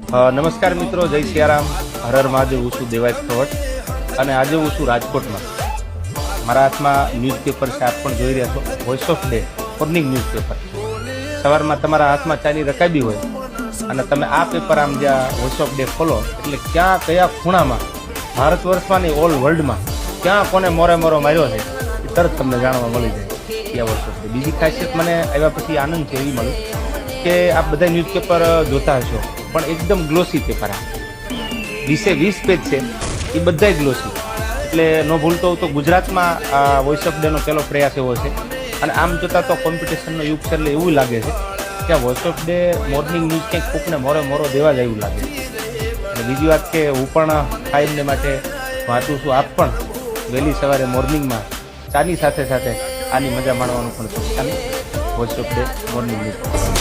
નમસ્કાર મિત્રો, જય સિયારામ, હર હર મહાદેવ. હું છું દેવાયત ખવટ અને આજે હું છું રાજકોટમાં. મારા હાથમાં ન્યૂઝપેપર છે, આપ પણ જોઈ રહ્યા છો, voice of day morning newspaper. સવારમાં તમારા હાથમાં ચાની રકાબી હોય અને તમે આ પેપર આમ જ્યાં વોઇસ ઓફ ડે ખોલો એટલે ક્યાં કયા ખૂણામાં ભારત વર્ષમાં નહીં ઓલ વર્લ્ડમાં ક્યાં કોને મોરે મોરો માર્યો છે એ તરત તમને જાણવા મળી જાય ક્યાં વોઇસ ઓફ ડે. બીજી ખાસિયત મને આવ્યા પછી આનંદ છે એવી મળ્યું કે આપ બધા ન્યૂઝપેપર જોતા હશો પણ એકદમ ગ્લોસી પેપર. આ 20 પેજ છે એ બધા ગ્લોસી, એટલે ન ભૂલતો હોઉં તો ગુજરાતમાં આ વોઇસ ઓફ ડેનો પહેલો પ્રયાસ એવો છે. અને આમ જોતાં તો કોમ્પિટિશનનો યુગ છે એટલે એવું લાગે છે કે આ voice of day morning news ક્યાંક કોકને મોરે મોરો દેવા જ એવું લાગે છે. અને બીજી વાત કે હું પણ કાયમને માટે વાંચું છું, આપ પણ વહેલી સવારે મોર્નિંગમાં ચાની સાથે સાથે આની મજા માણવાનું પણ છે. Voice of day morning news.